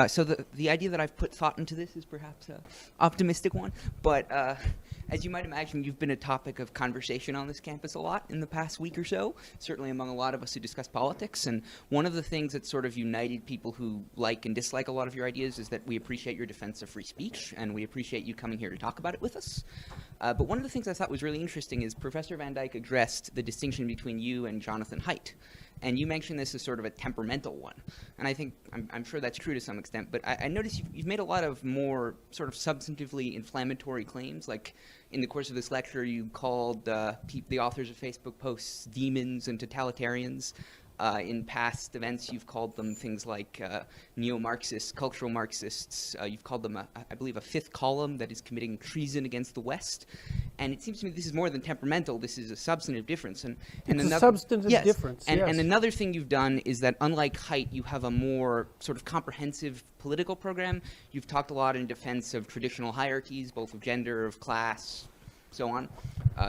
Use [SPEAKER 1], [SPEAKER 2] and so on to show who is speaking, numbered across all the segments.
[SPEAKER 1] So the idea that I've put thought into this is perhaps an optimistic one, but as you might imagine, you've been a topic of conversation on this campus a lot in the past week or so, certainly among a lot of us who discuss politics. And one of the things that sort of united people who like and dislike a lot of your ideas is that we appreciate your defense of free speech, and we appreciate you coming here to talk about it with us. But one of the things I thought was really interesting is Professor Van Dyke addressed the distinction between you and Jonathan Haidt. And you mentioned this as sort of a temperamental one. And I think, I'm sure that's true to some extent, but I noticed you've made a lot of more sort of substantively inflammatory claims. Like in the course of this lecture, you called the authors of Facebook posts demons and totalitarians. In past events, you've called them things like neo-Marxists, cultural Marxists. You've called them, I believe, a fifth column that is committing treason against the West. And it seems to me this is more than temperamental. This is a substantive difference. And
[SPEAKER 2] it's a substantive difference, yes.
[SPEAKER 1] And another thing you've done is that, unlike Haidt, you have a more sort of comprehensive political program. You've talked a lot in defense of traditional hierarchies, both of gender, of class, so on,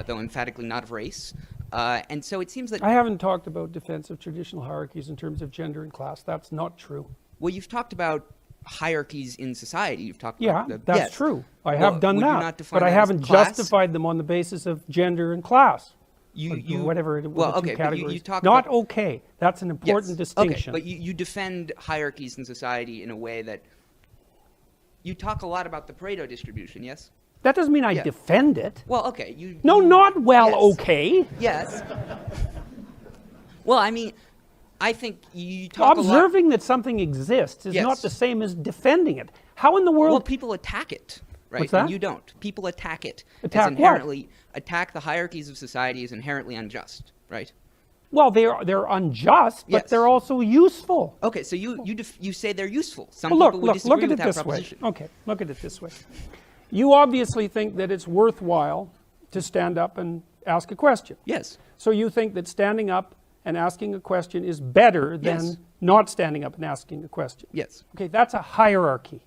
[SPEAKER 1] though emphatically not of race. And so it seems that...
[SPEAKER 2] I haven't talked about defense of traditional hierarchies in terms of gender and class. That's not true.
[SPEAKER 1] Well, you've talked about hierarchies in society. You've talked
[SPEAKER 2] about...
[SPEAKER 1] Yeah,
[SPEAKER 2] that's true. I have done that. But I haven't justified them on the basis of gender and class. Whatever the two categories.
[SPEAKER 1] You talk
[SPEAKER 2] not
[SPEAKER 1] about,
[SPEAKER 2] okay. That's an important distinction.
[SPEAKER 1] Okay, but you defend hierarchies in society in a way that... You talk a lot about the Pareto distribution, yes?
[SPEAKER 2] That doesn't mean I defend it.
[SPEAKER 1] Well, okay.
[SPEAKER 2] Okay.
[SPEAKER 1] Yes. Well, I mean, I think you talk
[SPEAKER 2] Observing that something exists is not the same as defending it. How in the world...
[SPEAKER 1] Well, people attack it, right?
[SPEAKER 2] What's that?
[SPEAKER 1] And you don't. People attack it.
[SPEAKER 2] Attack
[SPEAKER 1] Attack the hierarchies of society as inherently unjust, right?
[SPEAKER 2] Well, they're unjust, but they're also useful.
[SPEAKER 1] Okay, so you say they're useful. Some
[SPEAKER 2] people
[SPEAKER 1] would disagree with that
[SPEAKER 2] proposition. Okay, look at it this way. You obviously think that it's worthwhile to stand up and ask a question.
[SPEAKER 1] Yes.
[SPEAKER 2] So you think that standing up and asking a question is better than not standing up and asking a question.
[SPEAKER 1] Yes.
[SPEAKER 2] Okay, that's a hierarchy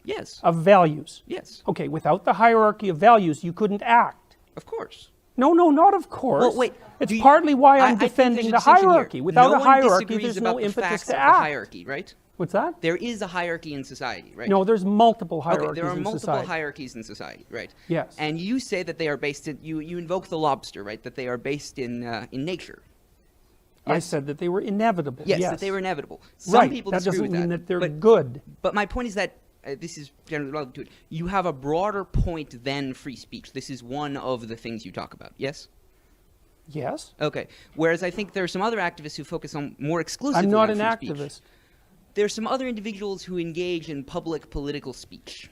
[SPEAKER 2] of values.
[SPEAKER 1] Yes.
[SPEAKER 2] Okay, without the hierarchy of values, you couldn't act.
[SPEAKER 1] Of course.
[SPEAKER 2] No, not of course.
[SPEAKER 1] Well, wait.
[SPEAKER 2] It's partly why I'm defending the hierarchy. Without a hierarchy, there's no impetus to act.
[SPEAKER 1] Hierarchy, right?
[SPEAKER 2] What's that?
[SPEAKER 1] There is a hierarchy in society, right?
[SPEAKER 2] No, there's multiple hierarchies in society.
[SPEAKER 1] Okay, there are multiple hierarchies in society, right?
[SPEAKER 2] Yes.
[SPEAKER 1] And you say that they are based in, you invoke the lobster, right? That they are based in nature.
[SPEAKER 2] Yes. I said that they were inevitable.
[SPEAKER 1] Yes, that they were inevitable. Some people disagree with that.
[SPEAKER 2] That doesn't mean that they're good.
[SPEAKER 1] But my point is that, this is generally relevant to it, you have a broader point than free speech. This is one of the things you talk about, yes?
[SPEAKER 2] Yes.
[SPEAKER 1] Okay. Whereas I think there are some other activists who focus on more exclusively
[SPEAKER 2] I'm not
[SPEAKER 1] on
[SPEAKER 2] an
[SPEAKER 1] free
[SPEAKER 2] activist.
[SPEAKER 1] Speech. There's some other individuals who engage in public political speech.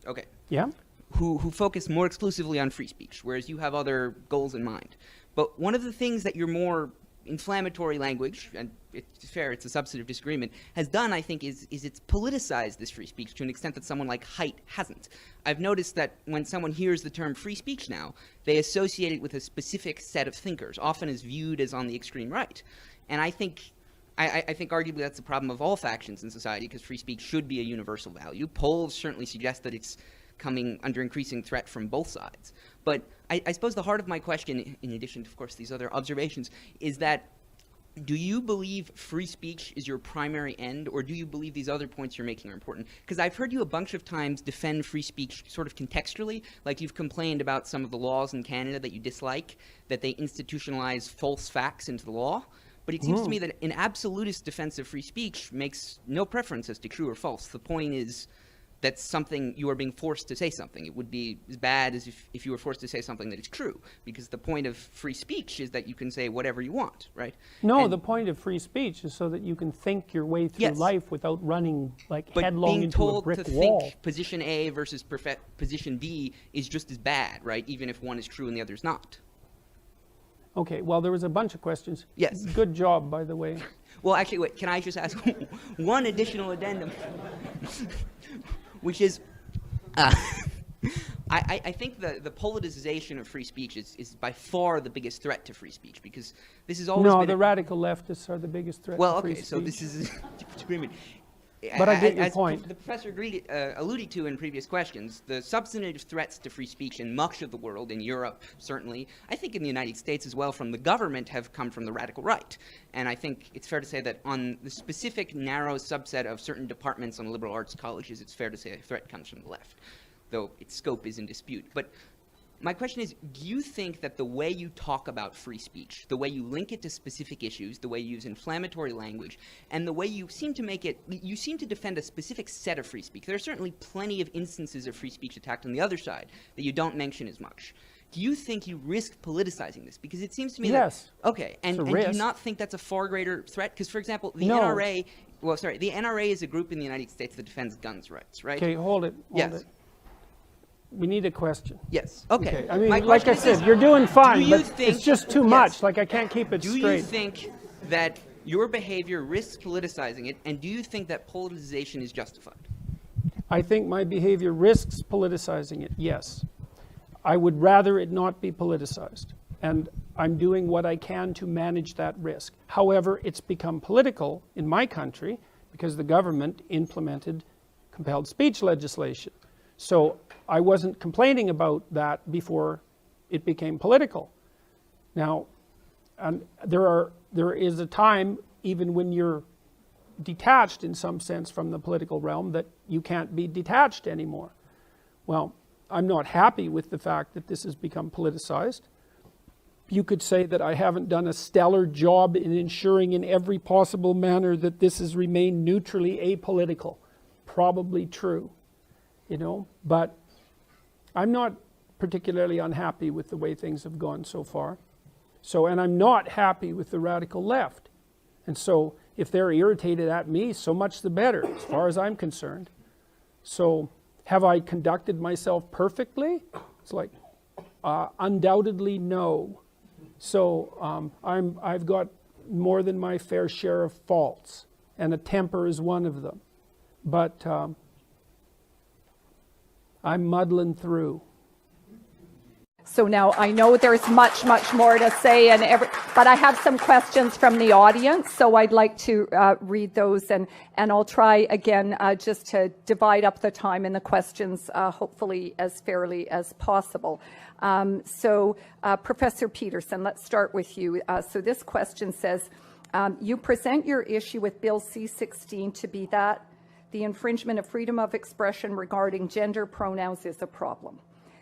[SPEAKER 1] Okay.
[SPEAKER 2] Yeah.
[SPEAKER 1] Who focus more exclusively on free speech, whereas you have other goals in mind. But one of the things that your more inflammatory language, and it's fair, it's a substantive disagreement, has done, I think, is it's politicized this free speech to an extent that someone like Haidt hasn't. I've noticed that when someone hears the term free speech now, they associate it with a specific set of thinkers, often as viewed as on the extreme right. And I think arguably that's the problem of all factions in society, because free speech should be a universal value. Polls certainly suggest that it's coming under increasing threat from both sides. But I suppose the heart of my question, in addition to, of course, these other observations, is that do you believe free speech is your primary end, or do you believe these other points you're making are important? Because I've heard you a bunch of times defend free speech sort of contextually, like you've complained about some of the laws in Canada that you dislike, that they institutionalize false facts into the law. But it seems to me that an absolutist defense of free speech makes no preference as to true or false. The point is that something, you are being forced to say something. It would be as bad as if you were forced to say something that is true, because the point of free speech is that you can say whatever you want, right?
[SPEAKER 2] No, the point of free speech is so that you can think your way through life without running headlong into a brick wall. But being told to think
[SPEAKER 1] position A versus position B is just as bad, right? Even if one is true and the other is not.
[SPEAKER 2] Okay, well, there was a bunch of questions.
[SPEAKER 1] Yes.
[SPEAKER 2] Good job, by the way.
[SPEAKER 1] Well, actually, wait, can I just ask one additional addendum? Which is, I think the politicization of free speech is by far the biggest threat to free speech, because this has always been...
[SPEAKER 2] No, the radical leftists are the biggest threat to free speech.
[SPEAKER 1] Well, okay, so this is a disagreement.
[SPEAKER 2] But I get your point.
[SPEAKER 1] The professor alluded to in previous questions, the substantive threats to free speech in much of the world, in Europe certainly, I think in the United States as well, from the government have come from the radical right. And I think it's fair to say that on the specific narrow subset of certain departments on liberal arts colleges, it's fair to say a threat comes from the left, though its scope is in dispute. But my question is, do you think that the way you talk about free speech, the way you link it to specific issues, the way you use inflammatory language, and the way you seem to defend a specific set of free speech, there are certainly plenty of instances of free speech attacked on the other side that you don't mention as much. Do you think you risk politicizing this? Because it seems to me
[SPEAKER 2] yes.
[SPEAKER 1] that, okay, and do you not think that's a far greater threat? Because, for example, the NRA, the NRA is a group in the United States that defends guns rights, right?
[SPEAKER 2] Okay, hold it. We need a question.
[SPEAKER 1] Yes. Okay.
[SPEAKER 2] I mean, like I said, you're doing fine, but it's just too much. Like, I can't keep it straight.
[SPEAKER 1] Do you think that your behavior risks politicizing it, and do you think that politicization is justified?
[SPEAKER 2] I think my behavior risks politicizing it, yes. I would rather it not be politicized, and I'm doing what I can to manage that risk. However, it's become political in my country because the government implemented compelled speech legislation. So I wasn't complaining about that before it became political. Now, there is a time, even when you're detached in some sense from the political realm, that you can't be detached anymore. Well, I'm not happy with the fact that this has become politicized. You could say that I haven't done a stellar job in ensuring in every possible manner that this has remained neutrally apolitical. Probably true. But I'm not particularly unhappy with the way things have gone so far. And I'm not happy with the radical left. And so if they're irritated at me, so much the better, as far as I'm concerned. So have I conducted myself perfectly? It's like, undoubtedly no. So I've got more than my fair share of faults, and a temper is one of them. But I'm muddling through.
[SPEAKER 3] So now I know there's much more to say, but I have some questions from the audience, so I'd like to read those, and I'll try again just to divide up the time in the questions, hopefully as fairly as possible. Professor Peterson, let's start with you. So this question says, you present your issue with Bill C-16 to be that the infringement of freedom of expression regarding gender pronouns is a problem.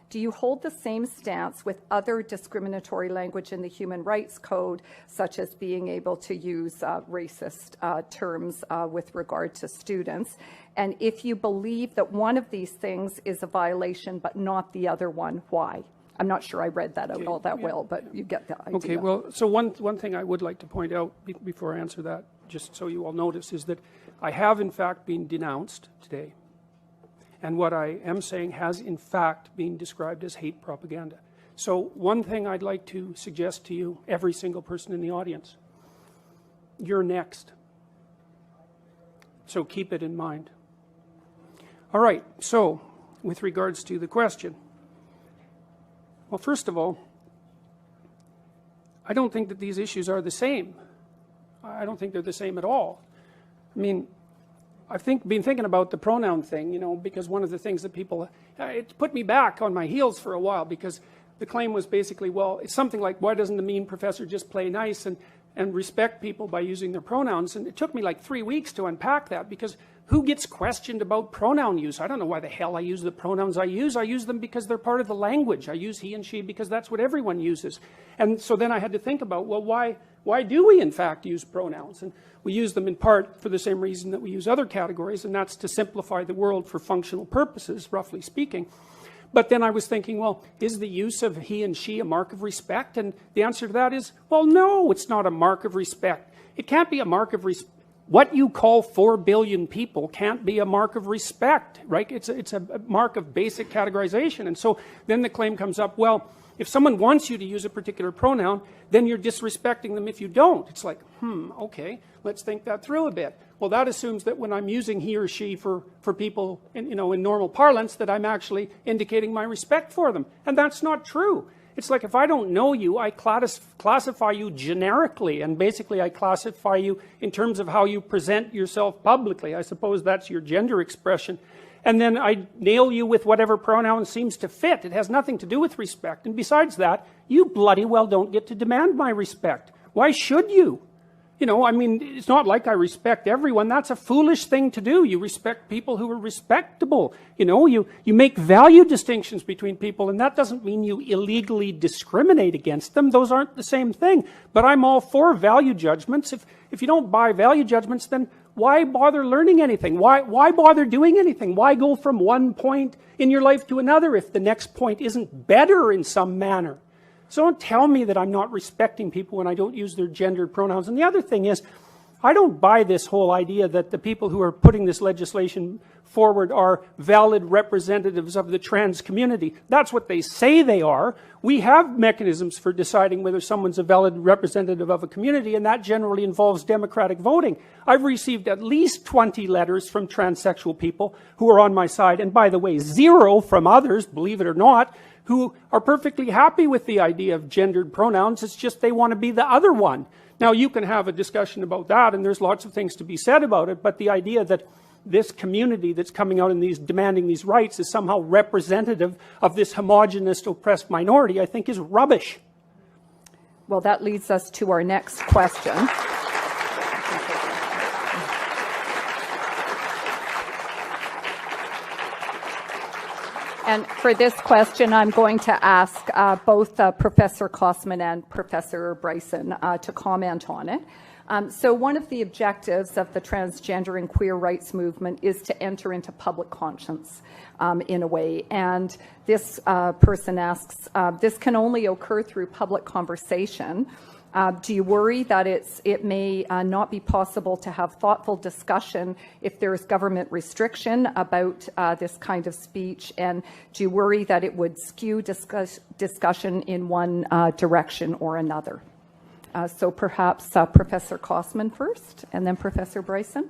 [SPEAKER 3] Do you hold the same stance with other discriminatory language in the Human Rights Code, such as being able to use racist terms with regard to students? And if you believe that one of these things is a violation but not the other one, why? I'm not sure I read that out all that well, but you get the idea.
[SPEAKER 2] Okay, well, so one thing I would like to point out before I answer that, just so you all notice, is that I have in fact been denounced today. And what I am saying has in fact been described as hate propaganda. So one thing I'd like to suggest to you, every single person in the audience, you're next. So keep it in mind. All right, so with regards to the question, well, first of all, I don't think that these issues are the same. I don't think they're the same at all. I mean, I've been thinking about the pronoun thing, because one of the things that people, it put me back on my heels for a while, because the claim was basically, well, it's something like, why doesn't the mean professor just play nice and respect people by using their pronouns? And it took me like 3 weeks to unpack that, because who gets questioned about pronoun use? I don't know why the hell I use the pronouns I use. I use them because they're part of the language. I use he and she because that's what everyone uses. And so then I had to think about, well, why do we in fact use pronouns? And we use them in part for the same reason that we use other categories, and that's to simplify the world for functional purposes, roughly speaking. But then I was thinking, well, is the use of he and she a mark of respect? And the answer to that is, well, no, it's not a mark of respect. It can't be a mark of respect. What you call 4 billion people can't be a mark of respect, right? It's a mark of basic categorization. And so then the claim comes up, well, if someone wants you to use a particular pronoun, then you're disrespecting them if you don't. It's like, okay, let's think that through a bit. Well, that assumes that when I'm using he or she for people in normal parlance, that I'm actually indicating my respect for them. And that's not true. It's like if I don't know you, I classify you generically, and basically I classify you in terms of how you present yourself publicly. I suppose that's your gender expression. And then I nail you with whatever pronoun seems to fit. It has nothing to do with respect. And besides that, you bloody well don't get to demand my respect. Why should you? You know, I mean, it's not like I respect everyone. That's a foolish thing to do. You respect people who are respectable. You know, you make value distinctions between people, and that doesn't mean you illegally discriminate against them. Those aren't the same thing. But I'm all for value judgments. If you don't buy value judgments, then why bother learning anything? Why bother doing anything? Why go from one point in your life to another if the next point isn't better in some manner? So don't tell me that I'm not respecting people when I don't use their gendered pronouns. And the other thing is, I don't buy this whole idea that the people who are putting this legislation forward are valid representatives of the trans community. That's what they say they are. We have mechanisms for deciding whether someone's a valid representative of a community, and that generally involves democratic voting. I've received at least 20 letters from transsexual people who are on my side, and by the way, 0 from others, believe it or not, who are perfectly happy with the idea of gendered pronouns. It's just they want to be the other one. Now, you can have a discussion about that, and there's lots of things to be said about it, but the idea that this community that's coming out and demanding these rights is somehow representative of this homogenous, oppressed minority, I think is rubbish.
[SPEAKER 3] Well, that leads us to our next question. And for this question, I'm going to ask both Professor Kossman and Professor Bryson to comment on it. So one of the objectives of the transgender and queer rights movement is to enter into public conscience in a way. And this person asks, this can only occur through public conversation. Do you worry that it may not be possible to have thoughtful discussion if there is government restriction about this kind of speech? And do you worry that it would skew discussion in one direction or another? So perhaps Professor Kossman first, and then Professor Bryson.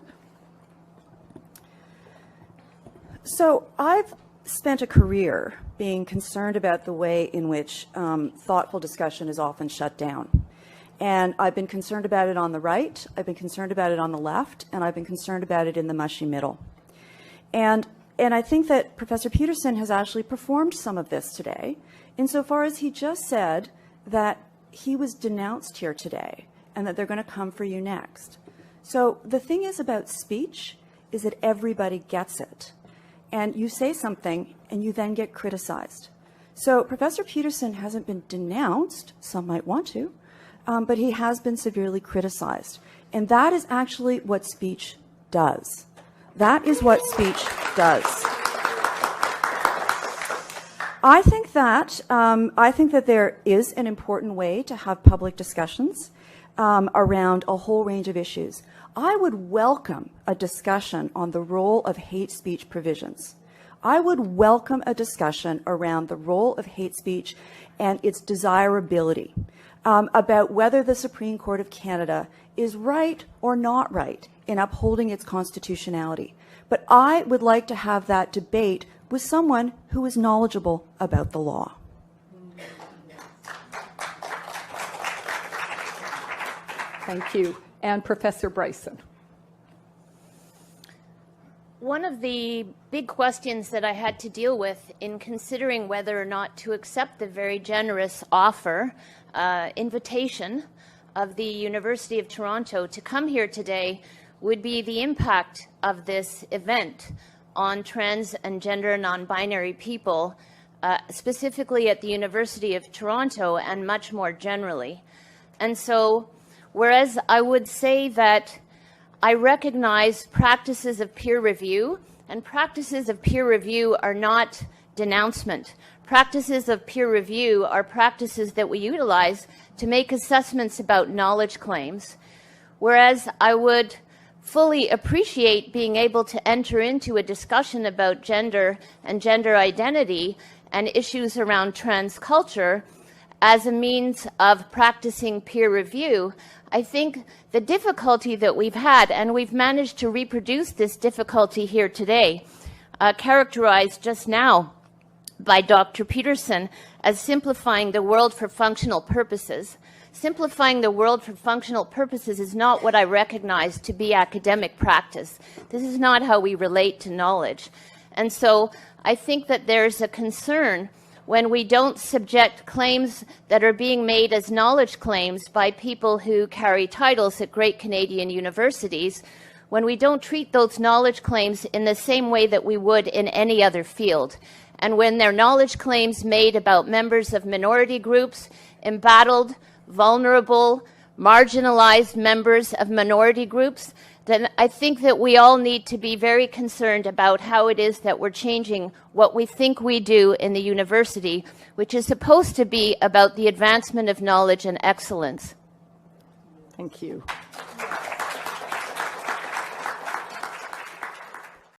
[SPEAKER 4] So I've spent a career being concerned about the way in which thoughtful discussion is often shut down. And I've been concerned about it on the right, I've been concerned about it on the left, and I've been concerned about it in the mushy middle. And I think that Professor Peterson has actually performed some of this today, insofar as he just said that he was denounced here today and that they're going to come for you next. So the thing is about speech is that everybody gets it. And you say something and you then get criticized. So Professor Peterson hasn't been denounced, some might want to, but he has been severely criticized. And that is actually what speech does. That is what speech does. I think that there is an important way to have public discussions around a whole range of issues. I would welcome a discussion on the role of hate speech provisions. I would welcome a discussion around the role of hate speech and its desirability, about whether the Supreme Court of Canada is right or not right in upholding its constitutionality. But I would like to have that debate with someone who is knowledgeable about the law.
[SPEAKER 3] Thank you. And Professor Bryson.
[SPEAKER 5] One of the big questions that I had to deal with in considering whether or not to accept the very generous offer, invitation of the University of Toronto to come here today would be the impact of this event on trans and gender non-binary people, specifically at the University of Toronto and much more generally. And so, whereas I would say that I recognize practices of peer review, and practices of peer review are not denouncement. Practices of peer review are practices that we utilize to make assessments about knowledge claims, whereas I would fully appreciate being able to enter into a discussion about gender and gender identity and issues around trans culture as a means of practicing peer review. I think the difficulty that we've had, and we've managed to reproduce this difficulty here today, characterized just now by Dr. Peterson as simplifying the world for functional purposes. Simplifying the world for functional purposes is not what I recognize to be academic practice. This is not how we relate to knowledge. And so I think that there's a concern when we don't subject claims that are being made as knowledge claims by people who carry titles at great Canadian universities, when we don't treat those knowledge claims in the same way that we would in any other field. And when they're knowledge claims made about members of minority groups, embattled, vulnerable, marginalized members of minority groups, then I think that we all need to be very concerned about how it is that we're changing what we think we do in the university, which is supposed to be about the advancement of knowledge and excellence.
[SPEAKER 3] Thank you.